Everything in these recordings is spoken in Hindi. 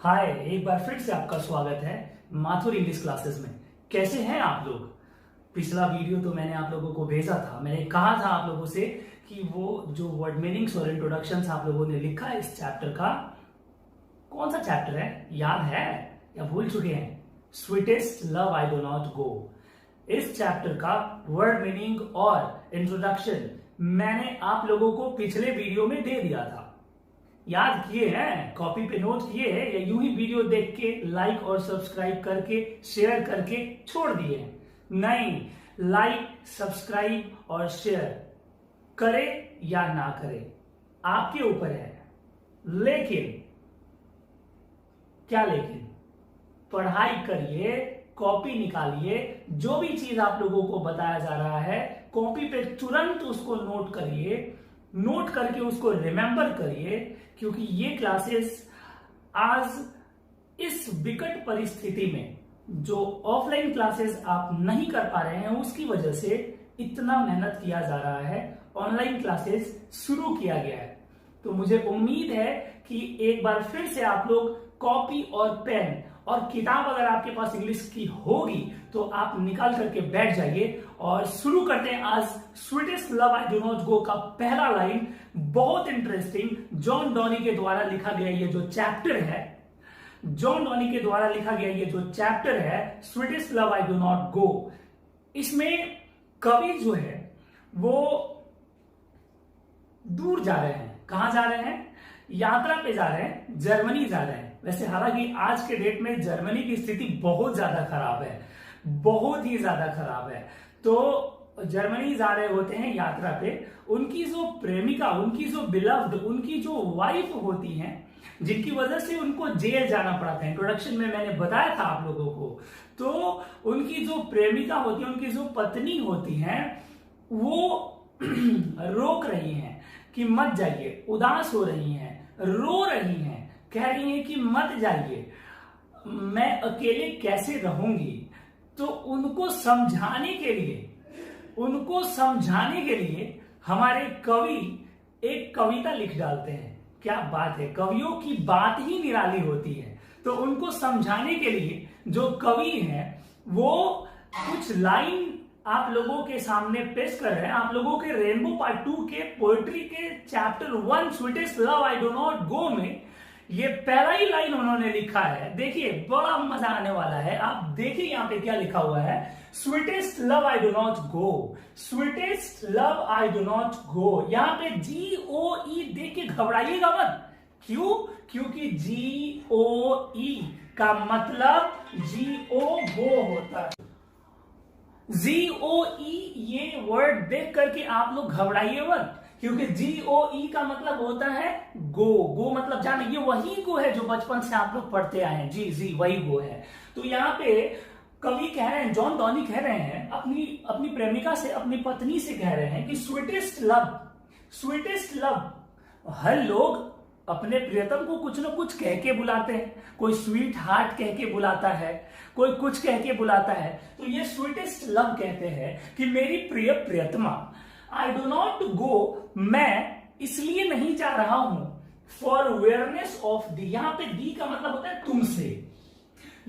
हाय, एक बार फिर से आपका स्वागत है माथुर इंग्लिश क्लासेस में। कैसे हैं आप लोग? पिछला वीडियो तो मैंने आप लोगों को भेजा था। मैंने कहा था आप लोगों से कि वो जो वर्ड मीनिंग्स और इंट्रोडक्शंस आप लोगों ने लिखा है इस चैप्टर का, कौन सा चैप्टर है, याद है या भूल चुके हैं? Sweetest love I do not गो। इस चैप्टर का वर्ड मीनिंग और इंट्रोडक्शन मैंने आप लोगों को पिछले वीडियो में दे दिया था। याद किए हैं? कॉपी पे नोट किए हैं या यूं ही वीडियो देख के लाइक और सब्सक्राइब करके शेयर करके छोड़ दिए हैं? नहीं, लाइक सब्सक्राइब और शेयर करे या ना करे आपके ऊपर है। लेकिन क्या लेकिन पढ़ाई करिए, कॉपी निकालिए, जो भी चीज आप लोगों को बताया जा रहा है कॉपी पे तुरंत उसको नोट करिए, नोट करके उसको रिमेंबर करिए, क्योंकि ये क्लासेस आज इस विकट परिस्थिति में जो ऑफलाइन क्लासेस आप नहीं कर पा रहे हैं उसकी वजह से इतना मेहनत किया जा रहा है, ऑनलाइन क्लासेस शुरू किया गया है। तो मुझे उम्मीद है कि एक बार फिर से आप लोग कॉपी और पेन और किताब अगर आपके पास इंग्लिश की होगी तो आप निकाल करके बैठ जाइए और शुरू करते हैं आज sweetest love I do not गो का पहला लाइन। बहुत इंटरेस्टिंग, जॉन डॉनी के द्वारा लिखा गया ये जो चैप्टर है, जॉन डॉनी के द्वारा लिखा गया ये जो चैप्टर है sweetest love I do not गो, इसमें कवि जो है वो दूर जा रहे हैं। कहां जा रहे हैं? यात्रा पे जा रहे हैं, जर्मनी जा रहे हैं। वैसे हालांकि आज के डेट में जर्मनी की स्थिति बहुत ज्यादा खराब है, बहुत ही ज्यादा खराब है। तो जर्मनी जा रहे होते हैं यात्रा पे। उनकी जो प्रेमिका, उनकी जो बिलव्ड, उनकी जो वाइफ होती हैं, जिनकी वजह से उनको जेल जाना पड़ा था, इंट्रोडक्शन में मैंने बताया था आप लोगों को। तो उनकी जो प्रेमिका होती है, उनकी जो पत्नी होती है, वो रोक रही हैं कि मत जाइए, उदास हो रही हैं, रो रही हैं, कह रही हैं कि मत जाइए, मैं अकेले कैसे रहूंगी। तो उनको समझाने के लिए हमारे कवि एक कविता लिख डालते हैं। क्या बात है, कवियों की बात ही निराली होती है। तो उनको समझाने के लिए जो कवि हैं वो कुछ लाइन आप लोगों के सामने पेश कर रहे हैं। आप लोगों के रेनबो पार्ट 2 के पोएट्री के chapter 1 sweetest love I do not गो में ये पहला ही लाइन उन्होंने लिखा है। देखिए, बड़ा मजा आने वाला है। आप देखिए यहां पे क्या लिखा हुआ है, sweetest love I do not go, sweetest love I do not गो। यहां पे GOE देख के घबराइएगा मत। क्यों? क्योंकि GOE का मतलब गो होता है। GOE ये वर्ड देख करके आप लोग घबराइए मत, क्योंकि GOE का मतलब होता है गो। गो मतलब जाना, ये वही गो है जो बचपन से आप लोग पढ़ते आए हैं। जी वही गो है। तो यहाँ पे कवि कह रहे हैं, जॉन डॉनी कह रहे हैं, अपनी प्रेमिका से, अपनी पत्नी से कह रहे हैं कि स्वीटेस्ट लव। हर लोग अपने प्रियतम को कुछ न कुछ कह के बुलाते हैं। कोई स्वीट हार्ट कह के बुलाता है, कोई कुछ कह के बुलाता है। तो ये स्वीटेस्ट लव कहते हैं कि मेरी प्रिय प्रियतमा, आई डू नॉट गो, मैं इसलिए नहीं जा रहा हूं, फॉर अवेयरनेस ऑफ दी। यहां पे दी का मतलब होता है तुमसे।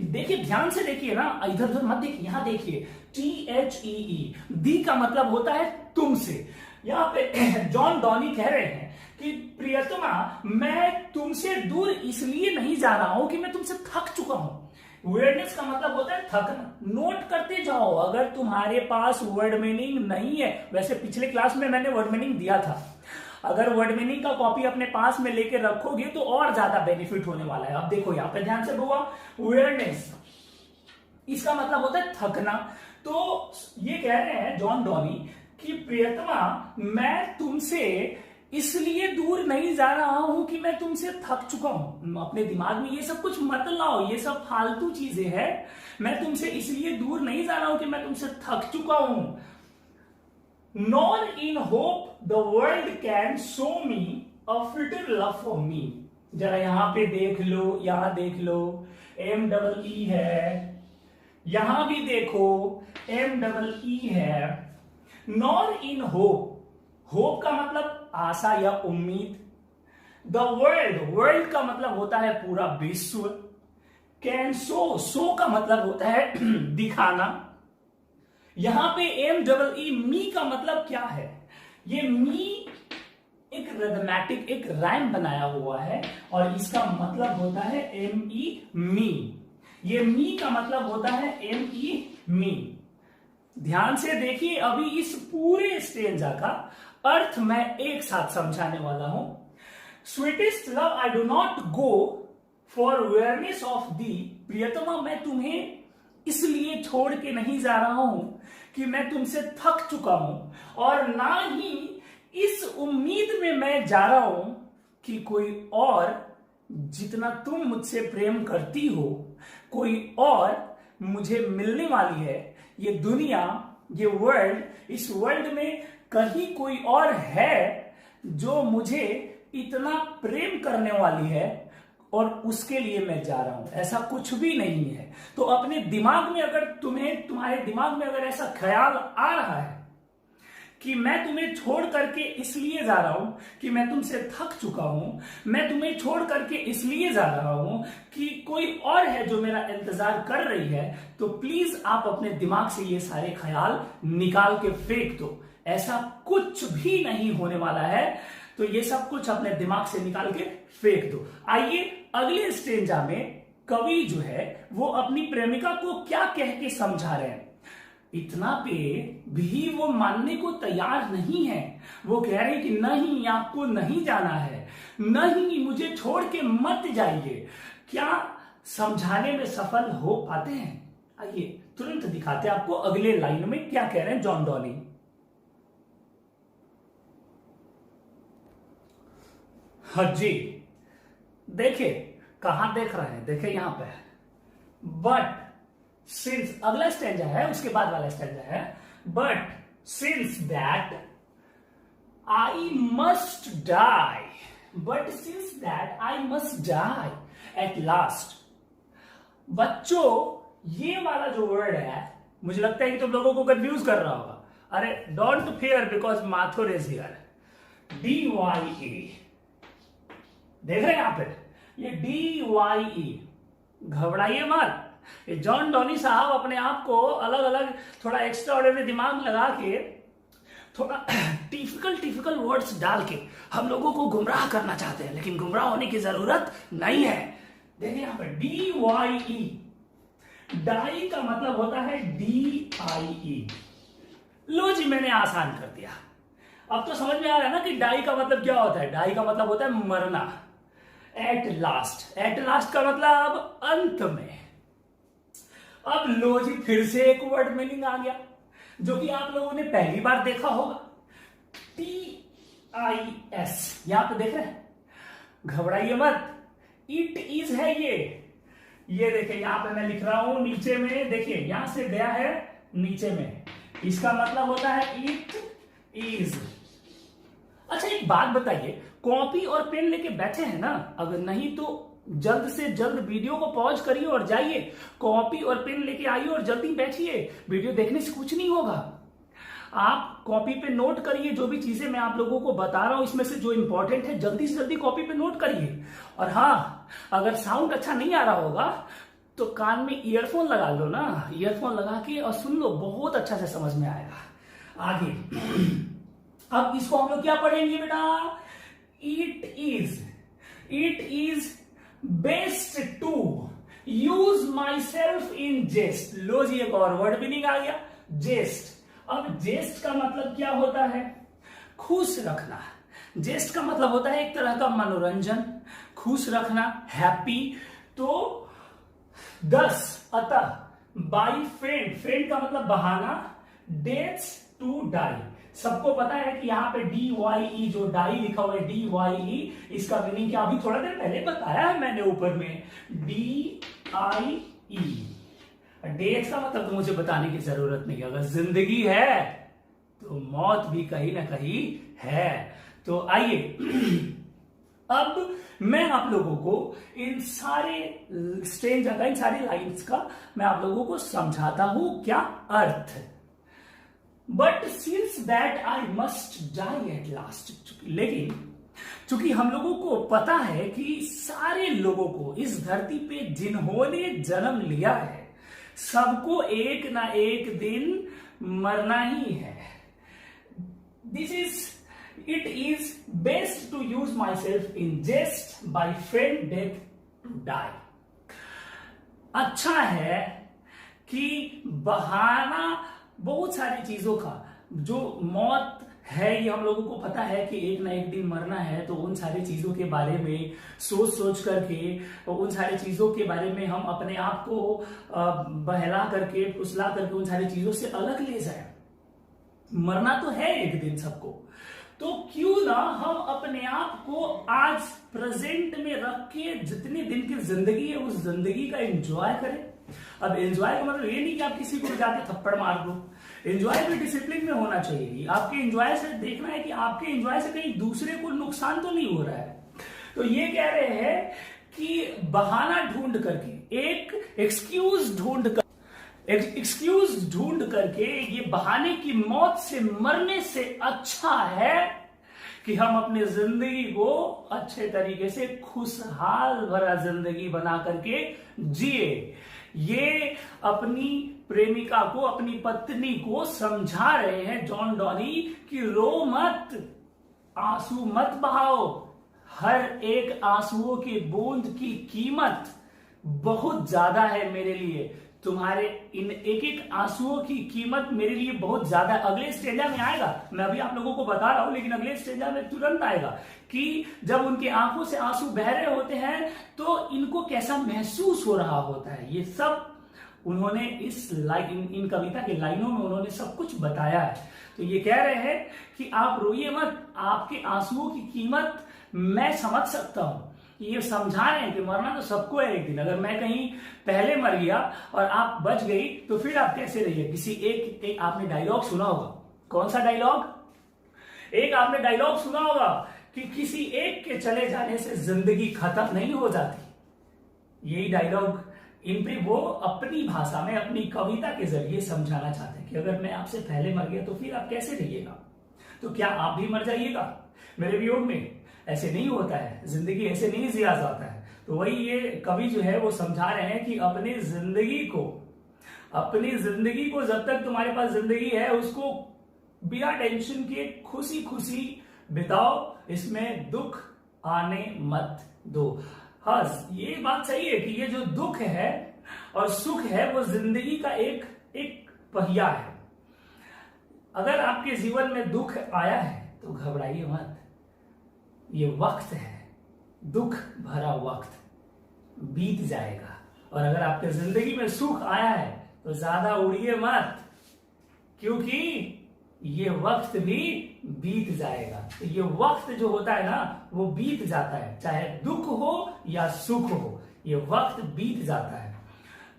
देखिए, ध्यान से देखिए ना, इधर उधर मत देखिए, यहां देखिए, THEE, दी का मतलब होता है तुमसे। यहां पे जॉन डॉनी कह रहे हैं कि प्रियतमा, मैं तुमसे दूर इसलिए नहीं जा रहा हूं कि मैं तुमसे थक चुका हूं। अवेयरनेस का मतलब होता है थकना। नोट करते जाओ अगर तुम्हारे पास वर्ड मीनिंग नहीं है। वैसे पिछले क्लास में मैंने वर्ड मीनिंग दिया था। अगर वर्ड मीनिंग का कॉपी अपने पास में लेके रखोगे तो और ज्यादा बेनिफिट होने वाला है। अब देखो यहां पे ध्यान से हुआ, अवेयरनेस, इसका मतलब होता है थकना। तो ये कह रहे हैं जॉन डॉनी कि प्रियतमा, मैं तुमसे इसलिए दूर नहीं जा रहा हूं कि मैं तुमसे थक चुका हूं। अपने दिमाग में ये सब कुछ मत लाओ, ये सब फालतू चीजें हैं। मैं तुमसे इसलिए दूर नहीं जा रहा हूं कि मैं तुमसे थक चुका हूं। Nor in hope the world can show me a fitter love for me. जरा यहां पे देख लो, यहां देख लो, MEE है, यहां भी देखो MEE है। नॉर इन होप, होप का मतलब आशा या उम्मीद। द वर्ल्ड, वर्ल्ड का मतलब होता है पूरा विश्व। कैन सो, सो का मतलब होता है दिखाना। यहां पे एम डबल ई, मी का मतलब क्या है? ये मी एक रिदमेटिक, एक राइम बनाया हुआ है और इसका मतलब होता है एम ई, मी। ये मी का मतलब होता है एम ई, मी। ध्यान से देखिए, अभी इस पूरे स्टेंजा का अर्थ मैं एक साथ समझाने वाला हूं। Sweetest love I do not go for awareness of thee. प्रियतमा, मैं तुम्हें इसलिए छोड़ के नहीं जा रहा हूं कि मैं तुमसे थक चुका हूं, और ना ही इस उम्मीद में मैं जा रहा हूं कि कोई और जितना तुम मुझसे प्रेम करती हो, कोई और मुझे मिलने वाली है। ये दुनिया, ये वर्ल्ड, इस वर्ल्ड में कहीं कोई और है जो मुझे इतना प्रेम करने वाली है, और उसके लिए मैं जा रहा हूं। ऐसा कुछ भी नहीं है। तो अपने दिमाग में, अगर तुम्हारे दिमाग में अगर ऐसा ख्याल आ रहा है कि मैं तुम्हें छोड़ करके इसलिए जा रहा हूं कि मैं तुमसे थक चुका हूं, मैं तुम्हें छोड़ करके इसलिए जा रहा हूं कि कोई और है जो मेरा इंतजार कर रही है, तो प्लीज आप अपने दिमाग से ये सारे ख्याल निकाल के फेंक दो। ऐसा कुछ भी नहीं होने वाला है। तो ये सब कुछ अपने दिमाग से निकाल के फेंक दो। आइए अगले स्टेंजा में कवि जो है वो अपनी प्रेमिका को क्या कह के समझा रहे हैं। इतना पे भी वो मानने को तैयार नहीं है। वो कह रहे हैं कि नहीं, आपको नहीं जाना है, नहीं, मुझे छोड़ के मत जाइए। क्या समझाने में सफल हो पाते हैं? आइए तुरंत दिखाते हैं आपको अगले लाइन में क्या कह रहे हैं जॉन डॉनी। हाँ जी, देखिए कहां देख रहे हैं, देखिए यहां पे, बट सिंस, अगला स्टेंजा है, उसके बाद वाला स्टेंजा है, but since that I must die, but since that I must die at last. बच्चों, ये वाला जो वर्ड है, मुझे लगता है कि तुम लोगों को कंफ्यूज कर रहा होगा। अरे don't fear because Mathur is here. DYE, देख रहे हैं यहां पे, ये DYE, घबराइए मत। ये जॉन डॉनी साहब अपने आप को अलग अलग थोड़ा एक्स्ट्रा ऑर्डिनरी दिमाग लगा के, थोड़ा टिपिकल वर्ड्स डाल के हम लोगों को गुमराह करना चाहते हैं, लेकिन गुमराह होने की जरूरत नहीं है। देखिए यहां पर DYE, डाई का मतलब होता है DIE। लो जी, मैंने आसान कर दिया। अब तो समझ में आ रहा है ना कि डाई का मतलब क्या होता है। डाई का मतलब होता है मरना। एट लास्ट, एट लास्ट का मतलब अंत में। अब लो जी, फिर से एक वर्ड मीनिंग आ गया जो कि आप लोगों ने पहली बार देखा होगा। TIS, यहां पे देख रहे हैं, घबराइए मत, इट इज है ये देखिए यहां पे मैं लिख रहा हूं नीचे में, देखिए यहां से गया है नीचे में, इसका मतलब होता है इट इज। अच्छा एक बात बताइए, कॉपी और पेन लेके बैठे हैं ना? अगर नहीं तो जल्द से जल्द वीडियो को पॉज करिए और जाइए, कॉपी और पेन लेके आइए और जल्दी बैठिए। वीडियो देखने से कुछ नहीं होगा। आप कॉपी पे नोट करिए जो भी चीजें मैं आप लोगों को बता रहा हूं, इसमें से जो इंपॉर्टेंट है जल्दी से जल्दी कॉपी पे नोट करिए। और हाँ, अगर साउंड अच्छा नहीं आ रहा होगा तो कान में ईयरफोन लगा लो ना, ईयरफोन लगा के और सुन लो, बहुत अच्छा से समझ में आएगा। आगे अब इसको हम लोग क्या पढ़ेंगे बेटा? It is best to use myself in jest. लो जी, एक और वर्ड मीनिंग आ गया, जेस्ट। अब जेस्ट का मतलब क्या होता है? खुश रखना। जेस्ट का मतलब होता है एक तरह का मनोरंजन, खुश रखना, हैप्पी। तो अतः बाई फ्रेंड, फ्रेंड का मतलब बहाना, डेट्स टू डाई। सबको पता है कि यहाँ पे DYE, जो डाई लिखा हुआ है DYE, इसका मीनिंग क्या अभी थोड़ा देर पहले बताया है मैंने ऊपर में, DIE। डेट का मतलब तो मुझे बताने की जरूरत नहीं, अगर जिंदगी है तो मौत भी कहीं ना कहीं है। तो आइए अब मैं आप लोगों को इन सारे स्टेंज का, इन सारी लाइंस का मैं आप लोगों को समझाता हूं क्या अर्थ। But since that I must die at last, लेकिन क्योंकि हम लोगों को पता है कि सारे लोगों को इस धरती पे जिन्होंने जन्म लिया है सबको एक ना एक दिन मरना ही है। It is best to use myself in jest by friend death to die। अच्छा है कि बहाना बहुत सारी चीजों का, जो मौत है ये हम लोगों को पता है कि एक ना एक दिन मरना है, तो उन सारी चीजों के बारे में सोच करके और उन सारी चीजों के बारे में हम अपने आप को बहला करके फुसला करके उन सारी चीजों से अलग ले जाए। मरना तो है एक दिन सबको, तो क्यों ना हम अपने आप को आज प्रेजेंट में रख के जितने दिन की जिंदगी है उस जिंदगी का एंजॉय करें। अब एंजॉय का मतलब ये नहीं कि आप किसी को जाके थप्पड़ मार दो, एंजॉय भी डिसिप्लिन में होना चाहिए। आपके एंजॉय से देखना है कि आपके एंजॉय से कहीं दूसरे को नुकसान तो नहीं हो रहा है। तो ये कह रहे हैं कि बहाना ढूंढ करके, एक एक्सक्यूज ढूंढ करके ये बहाने की मौत से मरने से अच्छा है कि हम अपनी जिंदगी को अच्छे तरीके से खुशहाल भरा जिंदगी बना करके जिए। ये अपनी प्रेमिका को, अपनी पत्नी को समझा रहे हैं जॉन डॉनी कि रो मत, आंसू मत बहाओ, हर एक आंसुओं की बूंद की कीमत बहुत ज्यादा है मेरे लिए, तुम्हारे इन एक एक आंसुओं की कीमत मेरे लिए बहुत ज्यादा। अगले स्टेजा में आएगा, मैं अभी आप लोगों को बता रहा हूं, लेकिन अगले स्टेजा में तुरंत आएगा कि जब उनकी आंखों से आंसू बह रहे होते हैं तो इनको कैसा महसूस हो रहा होता है। ये सब उन्होंने इस इन कविता के लाइनों में उन्होंने सब कुछ बताया है। तो ये कह रहे हैं कि आप रोइए मत, आपके आंसुओं की कीमत मैं समझ सकता हूं। ये समझा रहे हैं कि मरना तो सबको है एक दिन। अगर मैं कहीं पहले मर गया और आप बच गई तो फिर आप कैसे रहिए। किसी एक आपने डायलॉग सुना होगा, कौन सा डायलॉग? एक आपने डायलॉग सुना होगा कि किसी एक के चले जाने से जिंदगी खत्म नहीं हो जाती। यही डायलॉग इन पे वो अपनी भाषा में, अपनी कविता के जरिए समझाना चाहते हैं कि अगर मैं आपसे पहले मर गया तो फिर आप कैसे रहिएगा। तो क्या आप भी मर जाइएगा मेरे वियोग में? ऐसे नहीं होता है, जिंदगी ऐसे नहीं जिया जाता है। तो वही ये कवि जो है वो समझा रहे हैं कि अपनी जिंदगी को जब तक तुम्हारे पास जिंदगी है उसको बिना टेंशन के खुशी खुशी बिताओ, इसमें दुख आने मत दो। हाँ, ये बात सही है कि ये जो दुख है और सुख है वो जिंदगी का एक पहिया है। अगर आपके जीवन में दुख आया है तो घबराइए मत, ये वक्त है, दुख भरा वक्त बीत जाएगा। और अगर आपके जिंदगी में सुख आया है तो ज्यादा उड़िए मत, क्योंकि ये वक्त भी बीत जाएगा। तो ये वक्त जो होता है ना वो बीत जाता है, चाहे दुख हो या सुख हो, ये वक्त बीत जाता है।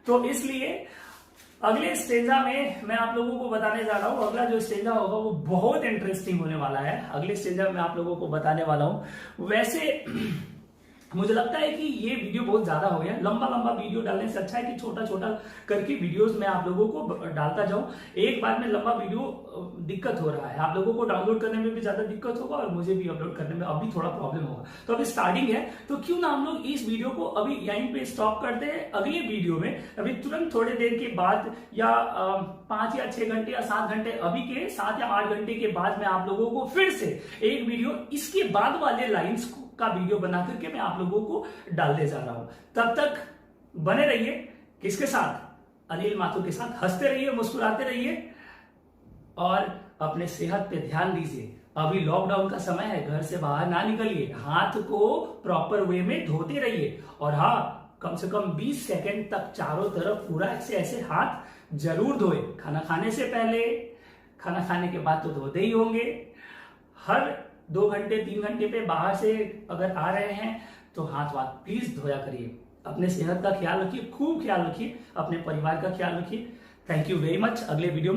तो इसलिए अगले स्टेजा में मैं आप लोगों को बताने जा रहा हूं, अगला जो स्टेजा होगा वो बहुत इंटरेस्टिंग होने वाला है। अगले स्टेजा में आप लोगों को बताने वाला हूं। वैसे मुझे लगता है कि ये वीडियो बहुत ज्यादा हो गया, लंबा लंबा वीडियो डालने से अच्छा है कि छोटा छोटा करके वीडियोस में आप लोगों को डालता जाऊं। एक बार में लंबा वीडियो दिक्कत हो रहा है, आप लोगों को डाउनलोड करने में भी ज्यादा दिक्कत होगा और मुझे भी अपलोड करने में अभी थोड़ा प्रॉब्लम होगा। तो अभी स्टार्टिंग है, तो क्यों ना हम लोग इस वीडियो को अभी यहीं पे स्टॉप करते हैं। अगले वीडियो में अभी तुरंत थोड़ी देर के बाद या 5 या 6 घंटे या 7 घंटे, अभी के 7 या 8 घंटे के बाद मैं आप लोगों को फिर से एक वीडियो इसके बाद वाले लाइन्स का वीडियो बना करके मैं आप लोगों को डालने जा रहा हूं। तब तक बने रहिए किसके साथ? अनिल माथुर के साथ। हंसते रहिए, मुस्कुराते रहिए और अपने सेहत पे ध्यान दीजिए। अभी लॉकडाउन का समय है, घर से बाहर ना निकलिए, हाथ को प्रॉपर वे में धोते रहिए और हाँ, कम से कम 20 सेकंड तक चारों तरफ पूरा ऐसे हाथ जरूर धोए। खाना खाने से पहले, खाना खाने के बाद तो धोते ही होंगे। हर 2 घंटे 3 घंटे पे बाहर से अगर आ रहे हैं तो हाथ प्लीज धोया करिए। अपने सेहत का ख्याल रखिए, खूब ख्याल रखिए, अपने परिवार का ख्याल रखिए। Thank you very much. अगले वीडियो